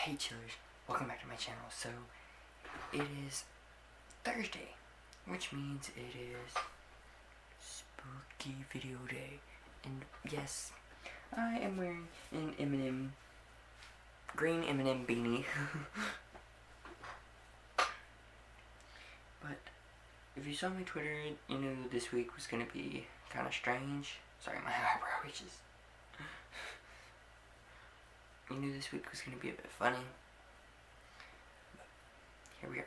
Hey chillers, welcome back to my channel. So, it is Thursday, which means it is spooky video day. And yes, I am wearing an green M&M beanie. But, if you saw my Twitter, you knew this week was gonna be kind of strange. Sorry, my eyebrow itches. You knew this week was going to be a bit funny. But here we are.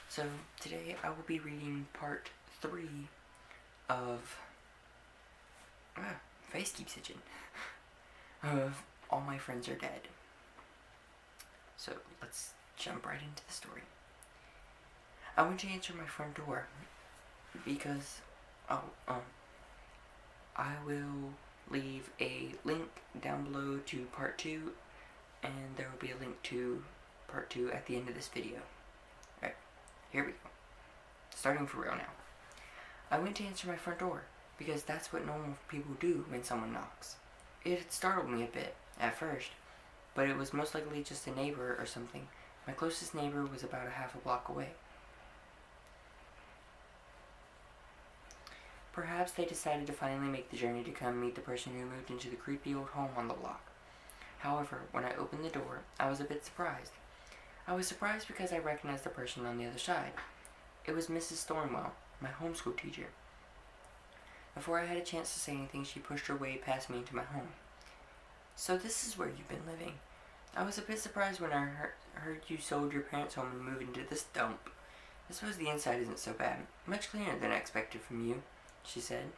So today I will be reading part 3 of face keeps itching of All My Friends Are Dead. So let's jump right into the story. I went to answer my front door because I will leave a link down below to part 2, and there will be a link to part 2 at the end of this video. Alright, here we go. Starting for real now. I went to answer my front door, because that's what normal people do when someone knocks. It had startled me a bit, at first, but it was most likely just a neighbor or something. My closest neighbor was about a half a block away. Perhaps they decided to finally make the journey to come meet the person who moved into the creepy old home on the block. However, when I opened the door, I was a bit surprised. I was surprised because I recognized the person on the other side. It was Mrs. Thornwell, my homeschool teacher. Before I had a chance to say anything, she pushed her way past me into my home. "So this is where you've been living. I was a bit surprised when I heard you sold your parents' home and moved into this dump. I suppose the inside isn't so bad. Much cleaner than I expected from you," she said.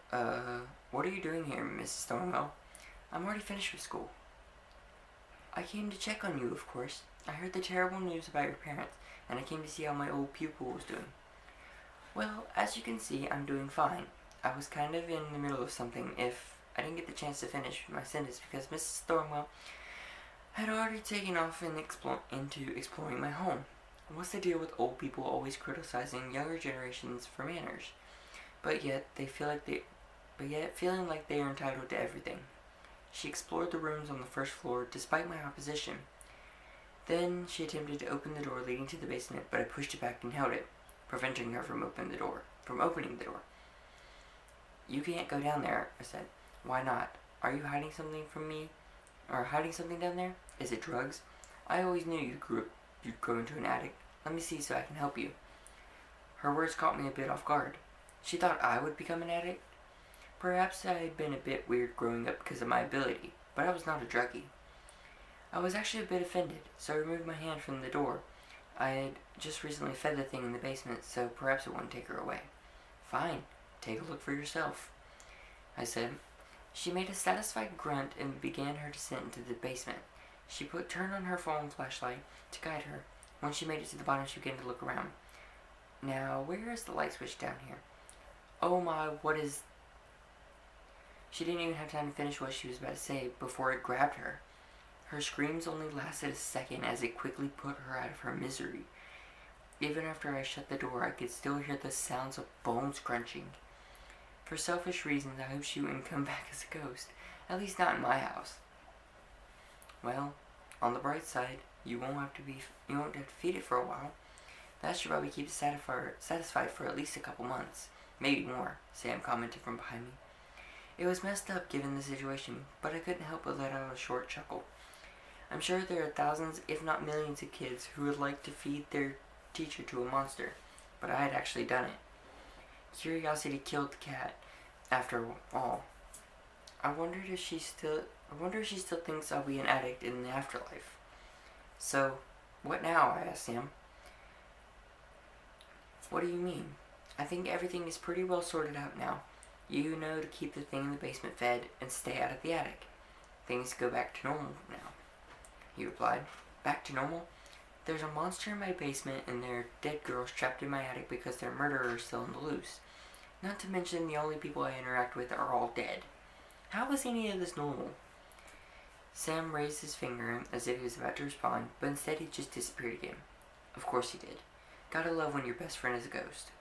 What are you doing here, Mrs. Thornwell?" "I'm already finished with school." "I came to check on you, of course. I heard the terrible news about your parents, and I came to see how my old pupil was doing." "Well, as you can see, I'm doing fine. I was kind of in the middle of something if I didn't get the chance to finish my sentence because Mrs. Thornwell had already taken off into exploring my home. What's the deal with old people always criticizing younger generations for manners, but yet feeling like they are entitled to everything?" She explored the rooms on the first floor despite my opposition. Then she attempted to open the door leading to the basement, but I pushed it back and held it, preventing her from opening the door. "You can't go down there," I said. "Why not? Are you hiding something from me? Or hiding something down there? Is it drugs? I always knew you'd grow into an addict. Let me see so I can help you." Her words caught me a bit off guard. She thought I would become an addict? Perhaps I had been a bit weird growing up because of my ability, but I was not a druggie. I was actually a bit offended, so I removed my hand from the door. I had just recently fed the thing in the basement, so perhaps it wouldn't take her away. "Fine, take a look for yourself," I said. She made a satisfied grunt and began her descent into the basement. She turned on her phone flashlight to guide her. Once she made it to the bottom, she began to look around. "Now, where is the light switch down here? Oh my, what is..." She didn't even have time to finish what she was about to say before it grabbed her. Her screams only lasted a second as it quickly put her out of her misery. Even after I shut the door, I could still hear the sounds of bones crunching. For selfish reasons, I hoped she wouldn't come back as a ghost, at least not in my house. Well, on the bright side, you won't have to feed it for a while. That should probably keep it satisfied for at least a couple months, maybe more," Sam commented from behind me. It was messed up given the situation, but I couldn't help but let out a short chuckle. I'm sure there are thousands, if not millions of kids who would like to feed their teacher to a monster, but I had actually done it. Curiosity killed the cat, after all. I wonder if she still thinks I'll be an addict in the afterlife. "So, what now?" I asked Sam. "What do you mean? I think everything is pretty well sorted out now. You know to keep the thing in the basement fed and stay out of the attic. Things go back to normal now," he replied. "Back to normal? There's a monster in my basement and there are dead girls trapped in my attic because their murderer is still on the loose. Not to mention the only people I interact with are all dead. How is any of this normal?" Sam raised his finger as if he was about to respond, but instead he just disappeared again. Of course he did. Gotta love when your best friend is a ghost.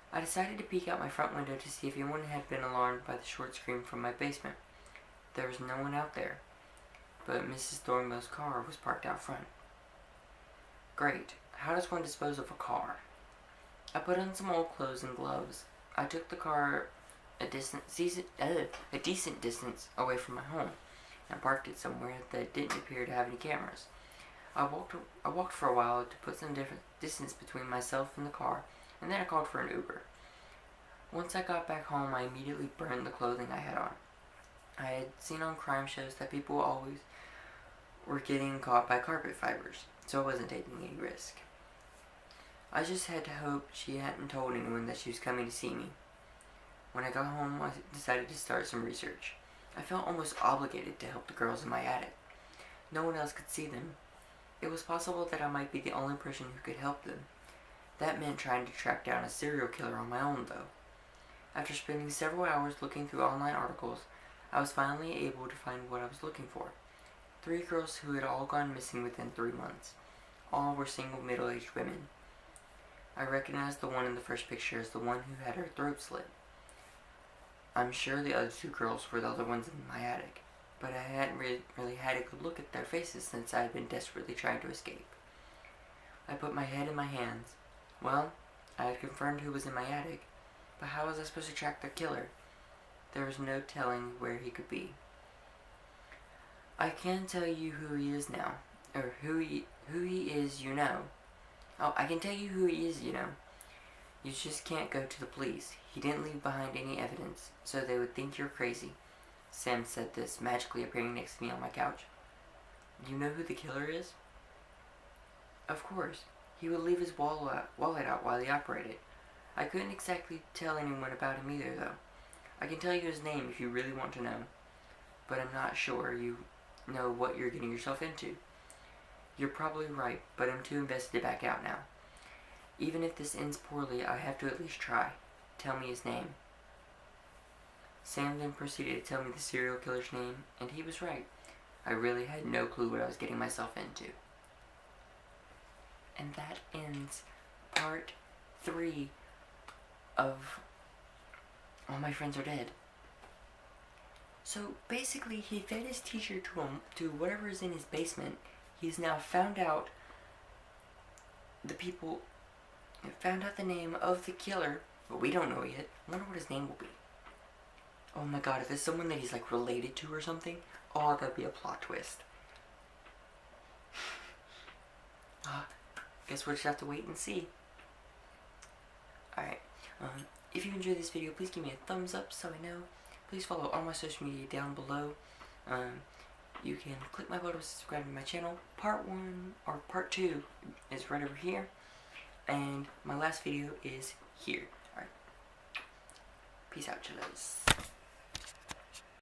I decided to peek out my front window to see if anyone had been alarmed by the short scream from my basement. There was no one out there. but Mrs. Thornbell's car was parked out front. Great. How does one dispose of a car? I put on some old clothes and gloves. I took the car a decent distance away from my home and parked it somewhere that didn't appear to have any cameras. I walked for a while to put some different distance between myself and the car, and then I called for an Uber. Once I got back home, I immediately burned the clothing I had on. I had seen on crime shows that people always were getting caught by carpet fibers, so I wasn't taking any risk. I just had to hope she hadn't told anyone that she was coming to see me. When I got home, I decided to start some research. I felt almost obligated to help the girls in my attic. No one else could see them. It was possible that I might be the only person who could help them. That meant trying to track down a serial killer on my own, though. After spending several hours looking through online articles, I was finally able to find what I was looking for. 3 girls who had all gone missing within 3 months. All were single middle-aged women. I recognized the one in the first picture as the one who had her throat slit. I'm sure the other 2 girls were the other ones in my attic, but I hadn't really had a good look at their faces since I had been desperately trying to escape. I put my head in my hands. Well, I had confirmed who was in my attic, but how was I supposed to track the killer? There was no telling where he could be. I can tell you who he is now, or who he is, you know. Oh, I can tell you who he is, you know. You just can't go to the police. He didn't leave behind any evidence, so they would think you're crazy. Sam said this, magically appearing next to me on my couch. You know who the killer is? Of course. He would leave his wallet out while he operated. I couldn't exactly tell anyone about him either, though. I can tell you his name if you really want to know, but I'm not sure you know what you're getting yourself into. You're probably right, but I'm too invested to back out now. Even if this ends poorly, I have to at least try. Tell me his name. Sam then proceeded to tell me the serial killer's name, and he was right. I really had no clue what I was getting myself into. And that ends part 3 of All My Friends Are Dead. So basically, he fed his teacher to whatever is in his basement. He's now found out the name of the killer, but we don't know yet. I wonder what his name will be. Oh my god, if it's someone that he's like related to or something, oh, that'd be a plot twist. Guess we'll just have to wait and see. Alright, if you enjoyed this video, please give me a thumbs up so I know. Please follow all my social media down below. You can click my button to subscribe to my channel. Part 1 or part 2 is right over here. And my last video is here. Alright. Peace out, chillers.